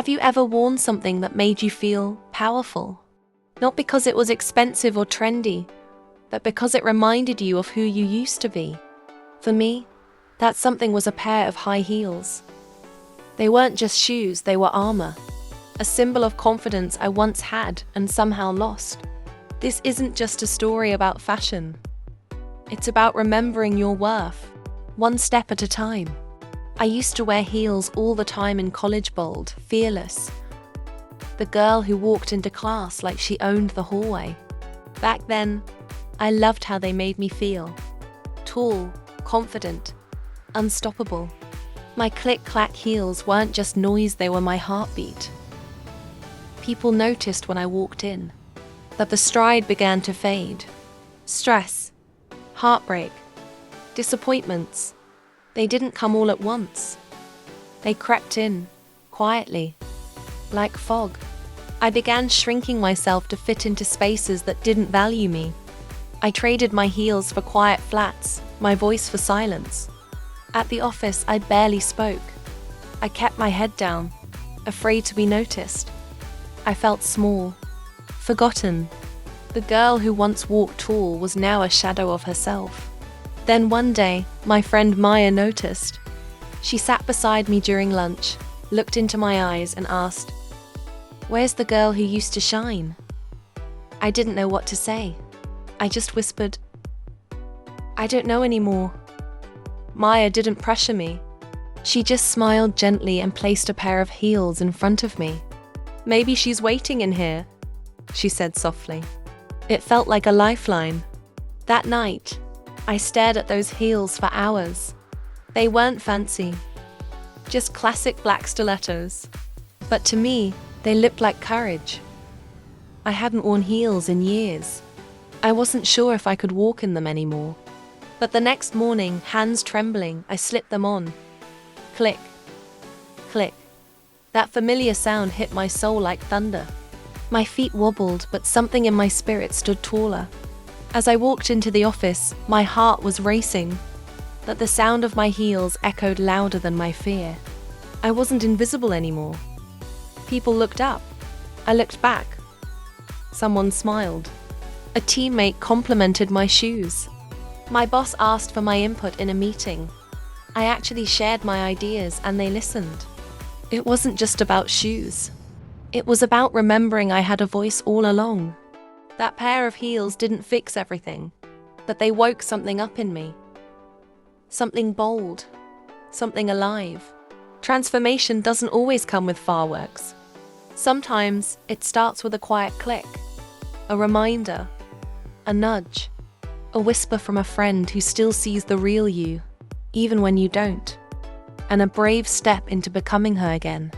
Have you ever worn something that made you feel powerful? Not because it was expensive or trendy, but because it reminded you of who you used to be. For me, that something was a pair of high heels. They weren't just shoes, they were armor. A symbol of confidence I once had and somehow lost. This isn't just a story about fashion. It's about remembering your worth, one step at a time. I used to wear heels all the time in college, bold, fearless. The girl who walked into class like she owned the hallway. Back then, I loved how they made me feel. Tall, confident, unstoppable. My click-clack heels weren't just noise, they were my heartbeat. People noticed when I walked in that the stride began to fade. Stress, heartbreak, disappointments. They didn't come all at once. They crept in, quietly, like fog. I began shrinking myself to fit into spaces that didn't value me. I traded my heels for quiet flats, my voice for silence. At the office, I barely spoke. I kept my head down, afraid to be noticed. I felt small, forgotten. The girl who once walked tall was now a shadow of herself. Then one day, my friend Maya noticed. She sat beside me during lunch, looked into my eyes and asked, "Where's the girl who used to shine?" I didn't know what to say. I just whispered, "I don't know anymore." Maya didn't pressure me. She just smiled gently and placed a pair of heels in front of me. "Maybe she's waiting in here," she said softly. It felt like a lifeline. That night, I stared at those heels for hours. They weren't fancy, just classic black stilettos. But to me, they looked like courage. I hadn't worn heels in years. I wasn't sure if I could walk in them anymore. But the next morning, hands trembling, I slipped them on. Click, click. That familiar sound hit my soul like thunder. My feet wobbled, but something in my spirit stood taller. As I walked into the office, my heart was racing, but the sound of my heels echoed louder than my fear. I wasn't invisible anymore. People looked up. I looked back. Someone smiled. A teammate complimented my shoes. My boss asked for my input in a meeting. I actually shared my ideas and they listened. It wasn't just about shoes. It was about remembering I had a voice all along. That pair of heels didn't fix everything, but they woke something up in me. Something bold, something alive. Transformation doesn't always come with fireworks. Sometimes it starts with a quiet click, a reminder, a nudge, a whisper from a friend who still sees the real you, even when you don't, and a brave step into becoming her again.